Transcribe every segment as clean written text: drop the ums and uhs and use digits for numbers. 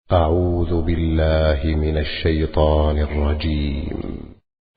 أعوذ بالله من الشيطان الرجيم.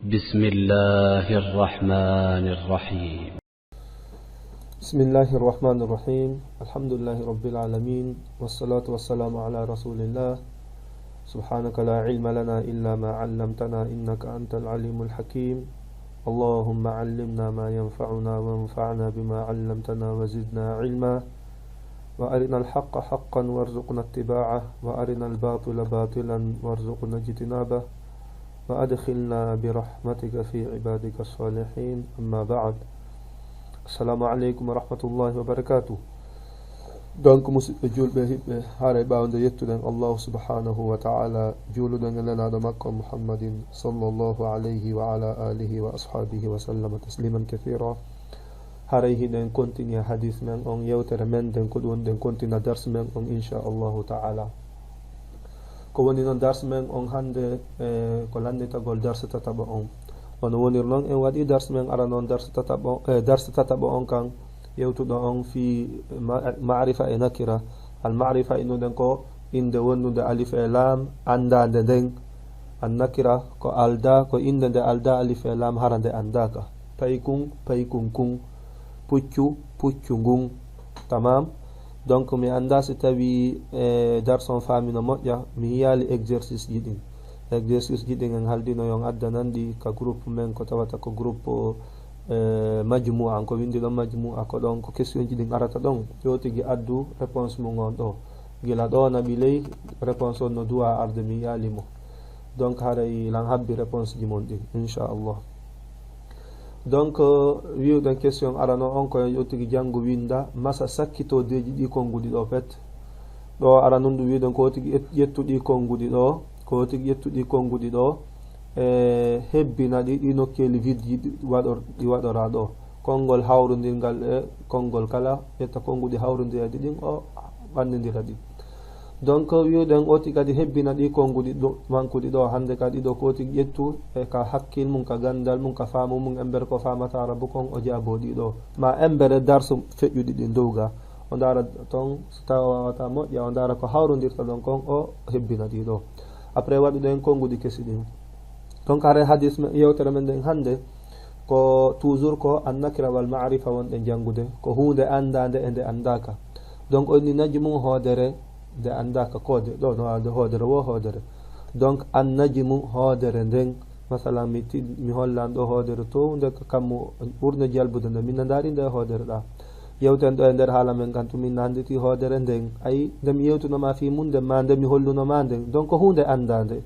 بسم الله الرحمن الرحيم. بسم الله الرحمن الرحيم. الحمد لله رب العالمين، والصلاة والسلام على رسول الله. سبحانك لا علم لنا إلا ما علمتنا إنك أنت العليم الحكيم. اللهم علمنا ما ينفعنا وانفعنا بما علمتنا وزدنا علما، وأرنا الحق حقا وارزقنا اتباعه، وأرنا الباطل باطلا وارزقنا اجتنابه، وأدخلنا برحمتك في عبادك الصالحين. أما بعد. Assalamu alaikum wa rahmatullahi wa barakatuh. Donc musidɓe julɓe hiɓɓe haara ɓawde yettuɗen Allah subhanahu wa ta'ala, juuluɗen e nenaɗo makko Muhammadin sallallahu alayhi wa ala alihi wa ashabihi wa sallama tasliman kathira. haray hiɗen continue hadith men on, yewtere men den ko ɗum den continue dars men on inchallahu ta'ala. Ko woni noon dars men on hande ko lannitagol dars tataɓo on. Ono wonir noon en waɗi dars men ara noon dars tataɓo on kan yewtuɗo on fi ma'rifa e nakira. Al ma'rifa innuɗen ko inde wonnude alif e lam andade nden. An nakira ko alda, ko inde nde alda alif e lam hara nde andaka. Paykun kun, puccu ngun. Tamam. Donc mi anda si tawi dars on famino moƴƴa mi yiyali exercice ji ɗin en haldino yon addanandi ka groupe men ko tawata ko groupe majmu'a ko windi ɗon majmu'a ko ɗon ko question ji ɗin arata ɗon yotigi addu réponse mum on ɗo gila ɗo naɓi ley réponse on no duwa arde mi yalimo. Donc haray lan habbi réponse ji mon ɗin inchallah. Donc wiwɗen question arano on ko yotigi janngo winda masa sakkitodeji ɗi konguɗi ɗo pet ɗo ara non ɗum wiwɗen ko tigi ƴettuɗi konguɗi ɗo, ko tigi ƴettuɗi konguɗi ɗo hebbina ɗi nokkeli vide ji ɗi waɗora ɗo, konngol hawrodirgal e konngol kala ƴetta konguɗi hawrodiradi ɗin o ɓannidira ɗi. Donc wiwɗen o tigi kadi hebbina ɗi konguɗi mankuɗi ɗo hande kadi ɗo ko tigi ƴettu e ka hakkil mum, ka gandal mum, ka faamu mum, embere ko famata arabu kon o jaabo ɗi ɗo ma embere darso feƴƴuɗi ɗi dowga o dara ton so tawi wawata moƴƴa o dara ko hawrodirta ɗon kon o hebbina ɗi ɗo après waɗuɗen konguɗi kesi ɗin. Donc hare hadis yewtere men ɗen hande ko toujours ko annakira wal ma'rifa wonɗe jangude ko hunde andade e nde andaka. Donc on ni najmu hoodere nde andaka kode ɗo no walde hoodere wo hoodere. Donc an najmu hoodere nden masalan mi hollan ɗo hoodere to nde kammo ɓurno jalbude nde min dari nde hoodere ɗa yewten ɗo e nder haala men kan tumin handiti hoodere nden ayi nde mi yewtunoma fi mum nden ma nde mi hollunoma nden donc ko hunde andade.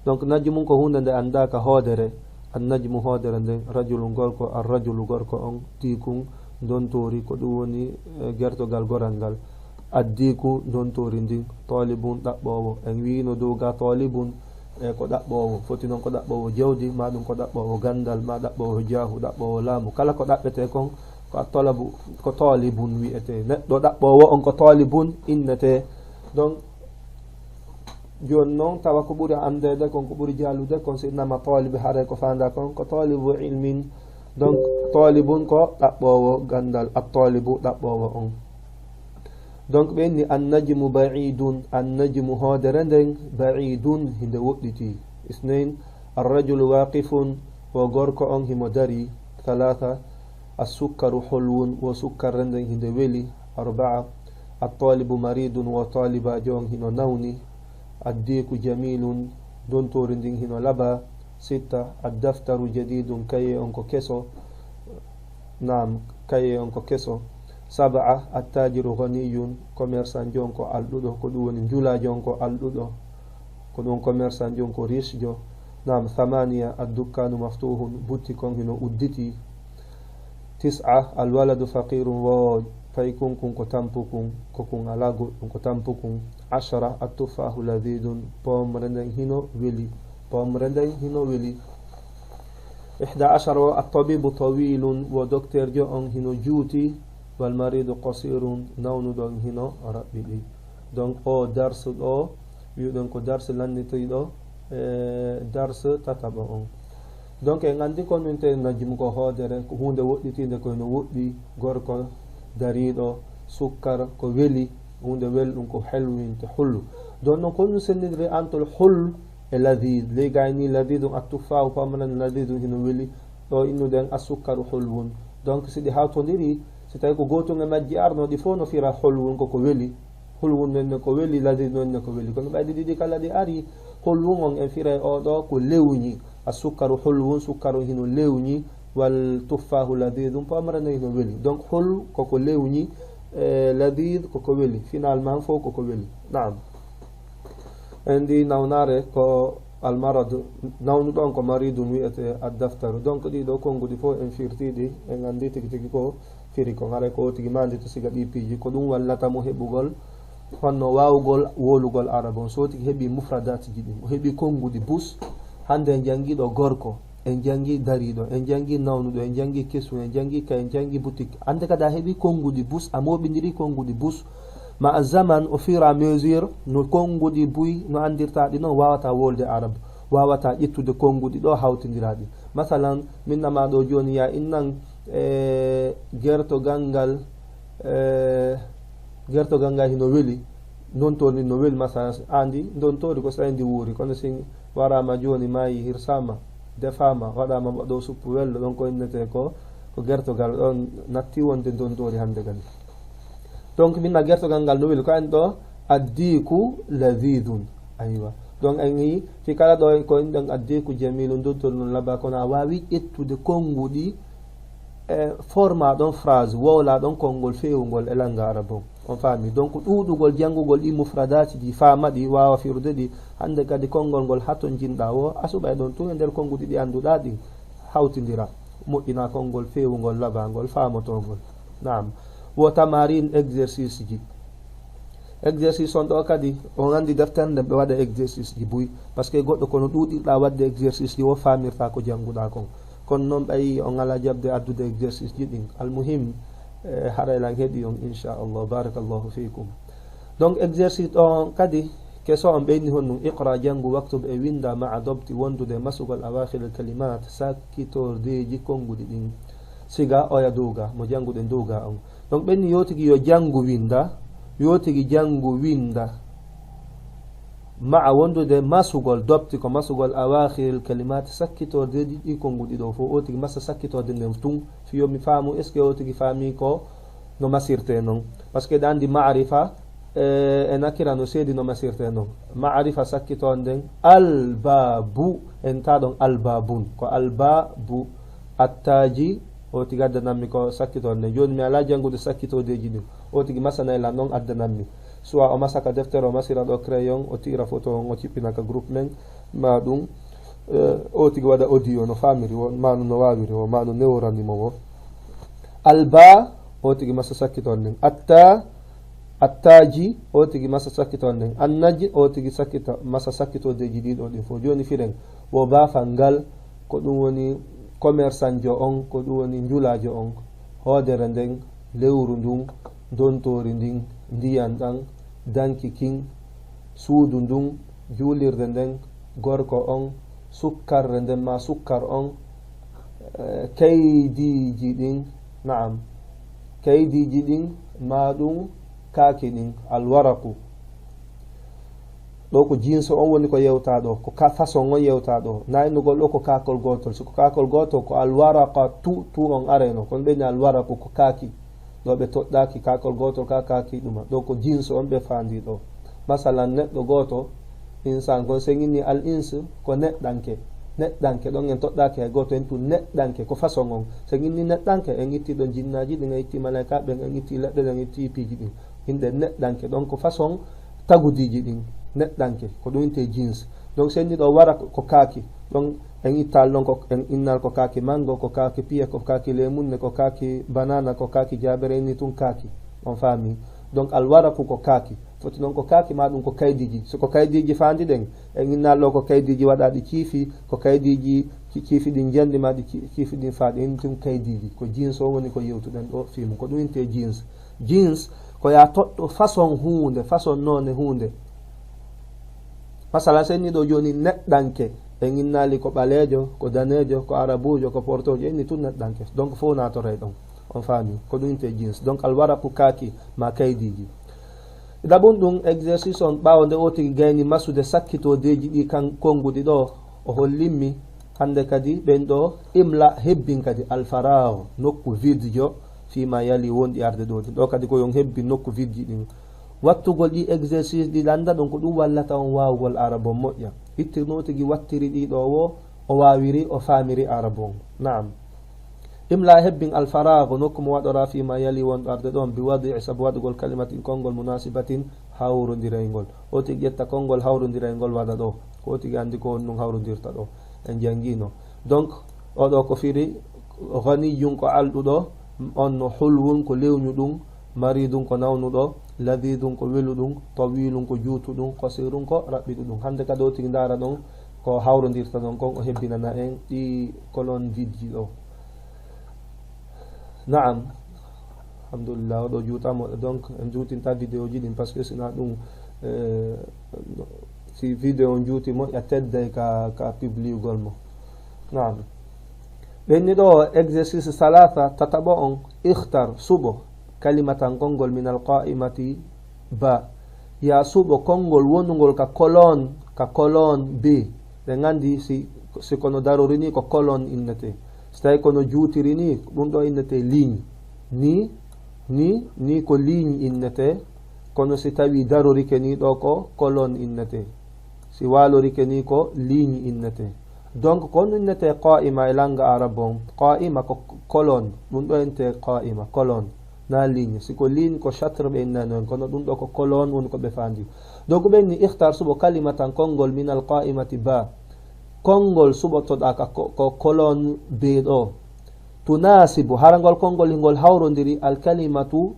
Donc najmu ko hunde nde andaka hoodere. An najmu hoodere nden rajulu gorko, ar rajulu gorko on, tikun dontori ko ɗum woni gertogal goral ngal, addiku dontori ndin, talibun ɗaɓɓowo en wino dow ga talibun ko ɗaɓɓowo foti noon ko ɗaɓɓowo jawdi ma ɗum ko ɗaɓɓowo gandal ma ɗaɓɓowo jaahu ɗaɓɓowo laamu kala ko ɗaɓɓete kon ko talabu ko talibun wi'ete neɗɗo ɗaɓɓowo on ko talibun innete. Donc joni noon tawa ko ɓuri andede kon ko ɓuri jalude kon so innama talibe haare ko fanda kon ko talibu ilmin. Donc talibun ko ɗaɓɓowo gandal, at-talibu ɗaɓɓowo on. Donc ɓe inni an najmu ba'idun, an najmu hoodere nden ba'idun hinde woɗɗiti. Isnain arrajulu waqifun wo gorko on himo dari. Thalatha as-sukkaru hulwun wo sukkarre nden hinde weli. Arba'a at-talibu maridun wo talibajo on hino nawni. Addiku jamilun dontori ndin hino laba. Sitta ad-daftaru jadidun kaye on ko keso. Naam kaye on ko keso. Saba'a attajiru ghaniyun commerçant jon ko alɗuɗo ko ɗum woni njula jon ko alɗuɗo ko ɗum commerçant jon ko riche jo. Nam thamaniya ad-dukkanu maftuhun butti kon hino udditi. Tis'a alwaladu faqirun wo paykun kun ko tampukun ko kun ala goɗɗum ko tampukun. Ashara at-tuffahu ladidun pomre nden hino weli. 11 o at-tabibu tawilun wo docteur jo on hino juuti. Wal maridu qasirun nawnuɗon hino raɓɓiɗi. Donc o darse ɗo wiwɗen ko darse lannitiɗo darse tataɓo on. Donc en andi kon min te najmu ko hoodere ko hunde woɗɗitinde ko no woɗɗi, gorko dariɗo, sukkar ko weli. hunde welɗum ko helwinte hullu don non ko ɗum sennidiri antol hull e ladid legayni ladidum attuffahu pamanan ladidum hino weli ɗo innuden asukkaru hulwun donc si ɗi hawtodiri si tawi ko gotum e majji arnoɗi fof no fira hulwun koko weli hulwun nonne ko weli ladid nonne ko weli kono ɓayɗi ɗiɗi kala ɗi ari hulwun on en fira e oɗo ko lewñi asukkaru hulwun sukkaru hino lewñi wal tuffahu ladidum pamarana hino weli donc hul koko lewñi ladid koko weli finalement fof koko weli naam endi nawnare ko almarad nawnuɗon ko maridum wiyete addaftaru donc ɗiɗo konguɗi fof en firtiɗi en andi tigi tigi ko firi ko hare ko tigi mandi to siga ɗi piiji ko ɗum wallatamo heɓugol honno wawugol wolugol arabon so tigi heeɓi mufradati ji ɗin o heeɓi konguɗi bus hande en jangiɗo gorko en jangi dariɗo en jangi nawnuɗo en jangi kesu en jangi ka en jangi boutique ande kada heeɓi konguɗi bus a moɓidiri konguɗi bus ma a zaman au fur et à mesure no konguɗi buy no andirtaɗi noon wawata wolde arabe wawata ƴettude konguɗi ɗo hawtidiraɗi masalan minnama ɗo joni ya innan gertogal ngal hino weeli non toni no weeli masalan andi don tori ko sayndi wuuri kono sin warama joni mayi hirsama defama waɗama ɗo suppu wello ɗon ko innete ko gertogal ɗon natti wonde don tori hande gani donc minna gertogal ngal no weeli ko en ɗo addiku ladidun aywa donc en yi fi kala ɗo ko inɗon addiku jamilu dontol non laba kono a wawi ƴettude konguɗi forma ɗon phrase wowla ɗon konngol fewugol e langa arabon on faami donc ɗuɗugol janngugol ɗi mufradaji ɗi famaɗi wawa firude ɗi hande kadi konngol ngol haton jinɗa o asuɓa e ɗon tun e nder konguɗi ɗi annduɗa ɗi hawtidira moƴƴina konngol fewugol labangol famotogol naam wo tamarin exercice ji exercice on ɗo kadi on andi defterde ɓe waɗa exercice ji buy par ce que goɗɗo kono ɗuɗirɗa wadde exercice ji wo famirta ko jannguɗa kon kono noon ɓayi on ala jabde addude exercice ji ɗin almuhim haraylan heeɗi on inchallah barakallahu fikum donc exercice on kadi keso on ɓeyni hon ɗum iqra janngu waktub e winda maa dobti wondude masugol awakhir al kalimat sakkitordeji konguɗi ɗin siga oya duuga mo jannguɗen duuga on donc ɓenni yotigi yo janngu winda yotigi janngu winda maa wondude masugol dobti ko masugol awakhir kalimat sakkitorde ɗi konguɗi ɗo fof o tigi massa sakkitorde nden tun fiyomi faamu est ce que o tigi faami ko no masirte noon par ce que ɗe andi marifa e nakira no seedi no masirte noon marifa sakkitorde nden albabu en taɗon albabun ko albabu attaji o tigi addanammi ko sakkitorde nden joni mi ala janngude sakkitordeji ɗin o tigi masanayla noon addanammi soit o masaka deftere o masira ɗo crayon o tira photo on o cippinaka groupe men ma ɗum o tigi waɗa audio no famiri o manu no wawiri o manu newranimo o alba o tigi masa sakkiton nden attaji o tigi masa sakkiton nden annaji o tigi sakkita masa sakkitodeji ɗiɗo ɗin fo joni firen wo bafal ngal ko ɗum woni commerçant jo on ko ɗum woni njulajo on hoodere nden lewru ndun dontori ndin ndiyan ɗan danki kin suudu ndun juulirde nden gorko on sukkarre nden ma sukkar on kaydiji ɗin naam kaydiji ɗin ma ɗum kaaki ɗin alwaraku ɗo ko jinso on woni ko yewta ɗo ko façon on yewta ɗo naynugol ɗo ko kakol gotol siko kakol gotol ko alwaraka tu on areno kono ɓeni alwaraku ko kaaki ɗo ɓe toɗɗaki kakol gotol ka kaki ɗuma ɗo ko jinse on ɓe fandi ɗo masalan neɗɗo goto insan kon seginni al ins ko neɗɗanke ɗon en toɗɗaki hay goto en tu neɗɗanke ko façon on seginni neɗɗanke en itti ɗon jinnaji ɗin en itti malaika ɓen en itti leɗɗe ɗen en itti piiji ɗin hinde neɗɗanke ɗon ko façon tagudiji ɗin neɗɗanke ko ɗum inte jins donc senni ɗo wara ko kaaki ɗon en ittal ɗon ko en innal ko kaaki mango ko kaaki piya ko kaaki lemunne ko kaaki banana ko kaaki jabere inni tun kaaki on faami donc alwaraku ko kaaki foti noon ko kaaki ma ɗum ko kaydiji soko kaydiji fandi ɗen en innal ɗo ko kaydiji waɗaɗi ciifi ko kaydiji ciifi ɗin jandi ma ɗi ciifi ɗin faaɗi inni tun kaydiji ko jeans o woni ko yewtuɗen ɗo film ko ɗum inte jeans ko ya toɗɗo façon hunde façon none hunde masala senni ɗo joni neɗɗanke en innali ko ɓalejo ko danejo ko arabujo ko portojo inni tun neɗɗanke donc fo natore ɗon on faami ko ɗum inte jeans donc alwaraku kaaki ma kaydiji dabun ɗum exercice on ɓawo nde o tigi gayni masude sakkitodeji ɗi kan konguɗi ɗo o hollimmi hande kadi ɓen ɗo imla hebbin kadi alfarao nokku vide jo fima yali wonɗi arde ɗo kadi ko yon hebbi nokku vide ji ɗin wattugol ɗi exercice ɗi landa ɗon ko ɗum wallata on wawugol arabon moƴƴa hittirno tigi wattiri ɗi ɗo o wawiri o famiri arabon naam imla hebbin alfarago nokku mo waɗora fima yali wonɗo arde ɗon bi wadi sabu waɗugol kalimatin konngol munasibatin hawrodiraygol o tigi ƴetta konngol hawrodiraygol waɗa ɗo ko tigi andi ko on ɗum hawrodirta ɗo en jangino donc oɗo ko firi ghaniyun ko alɗuɗo on no hulwun ko lewñu ɗum maridun ko nawnuɗo ladidun ko weluɗum tawilun ko juutuɗum qasirun ko raɓɓiɗuɗum hande kadi o tigi ndara ɗon ko hawrodirta ɗon kon o hebbinana en ɗi colonne vide ji ɗo naam alhamdulillah oɗo juutamo donc en juutinta vidéo ji ɗin par ce que sina ɗum si vidéo on juuti moƴƴa tedday ka publiugol mo naam ɓenni ɗo exercice salasa tataɓo on ihtar suɓo kalimatan konngol min alqa'imati ba ya suɓo konngol wonugol ka colonne b ɓe gandi si kono darori ni ko colonne innete so tawi kono juutiri ni ɗum ɗo innete ligne ni ko ligne innete kono si tawi darorike ni ɗo ko colonne innete si walorike ni ko ligne innete donc kono innete qa'ima e langa arabon qa'ima ko colonne ɗum ɗo inte qa'ima colonne na ligne si ko ligne ko chatre ɓe innano kono ɗum ɗo ko colonne woni ko ɓe fandi donc ɓenni ihtar suɓo kalimatan konngol min alqa'imati ba konngol suɓotoɗa ko colonne be ɗo tunasibu harangol konngol hingol hawrodiri alkalimatu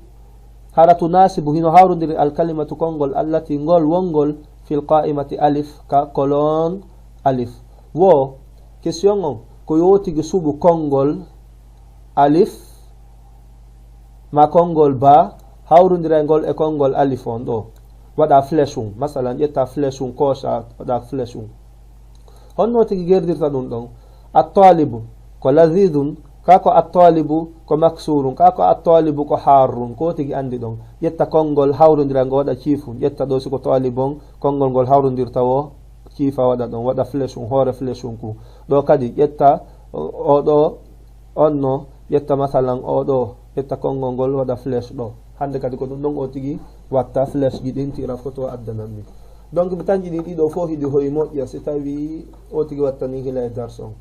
hara tunasibu hino hawrodiri alkalimatu konngol allati ngol wongol fil qa'imati alif ka colonne alif wo question on ko yotigi suɓu konngol alif ma konngol ba hawrodirangol e konngol alif on ɗo waɗa flèche um masalan ƴetta flèche um kosa waɗa flèche um honno tigi gerdirta ɗum ɗon attalibu ko lazidun kako attalibu ko maksurun kako attalibu ko harrun ko tigi andi ɗon ƴetta konngol hawrodirango waɗa ciifum ƴetta ɗo siko talibon konngol ngol hawrodirta o ciifa waɗa ɗon waɗa flèche um hoore flèche um ku ɗo kadi ƴetta oɗo onno ƴetta masalan oɗo ƴetta konngol ngol waɗa flèche ɗo hande kadi ko ɗum ɗon o tigi watta flèche ji ɗin tira photo addananmi donc mi tanji ɗin ɗiɗo fof hiɗi hoye moƴƴa si tawi o tigi wattani hila e darson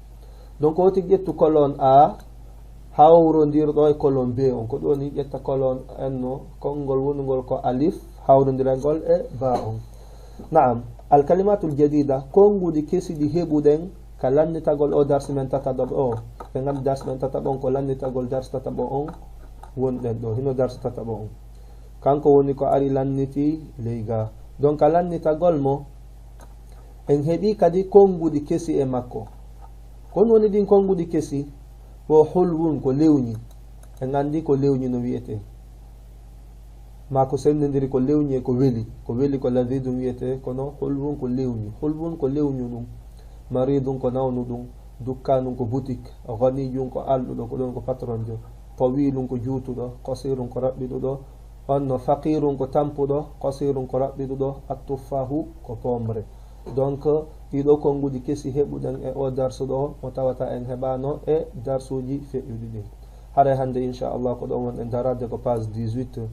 donc o tigi ƴettu colonne a hawrodirɗo e colonne b on ko ɗoni ƴetta colonne enno konngol wonugol ko alif hawrodiragol e ba on naam alkalimatul jadida konguɗi kesiɗi heɓuɗen ka lannitagol o darsi men tataɓo o ɓe gandi darsi men tataɓo on ko lannitagol darsi tataɓo on wonɗen ɗo hino darsi tataɓo on kanko woni ko ari lanniti leyga donc a lannitagol mo en heɓi kadi konguɗi kesi e makko kon woni ɗin konguɗi kesi wo hulwun ko lewñi en andi ko lewñi no wiyete ma ko sendidiri ko lewñi e ko weli ko ladidum wiyete kono hulwun ko lewñi ɗum maridum ko nawnu ɗum dukkanum ko boutique ghaniyum ko alɗuɗo ko ɗon ko patron jo tawilum ko juutuɗo qasirun ko raɓɓiɗuɗo honno faqirun ko tampuɗo qasirun ko raɓɓiɗuɗo attuffahu ko pomre donc ɗiɗo konguɗi kesi heɓuɗen e o darsu ɗo mo tawata en heɓano e darsuji feƴƴuɗi ɗin haray hande inchallah ko ɗon won en darade ko page 18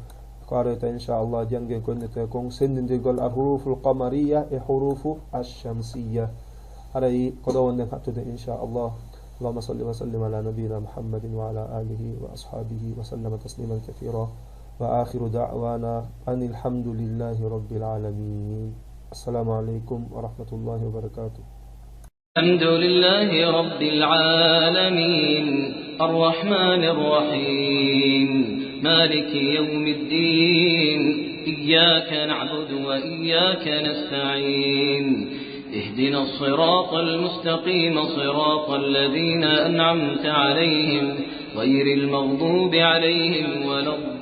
ko areta inchallah janguen konnete kon sendidirgol al hurufu l qamariya e hurufu alchamsiya haray ko ɗo wonnen hattude inchallah اللهم صل وسلم على نبينا محمد وعلى آله وأصحابه وسلم تسليما كثيرا وآخر دعوانا أن الحمد لله رب العالمين السلام عليكم ورحمة الله وبركاته. الحمد لله رب العالمين الرحمن الرحيم مالك يوم الدين إياك نعبد وإياك نستعين اهدنا الصراط المستقيم صراط الذين أنعمت عليهم غير المغضوب عليهم ولا الضالين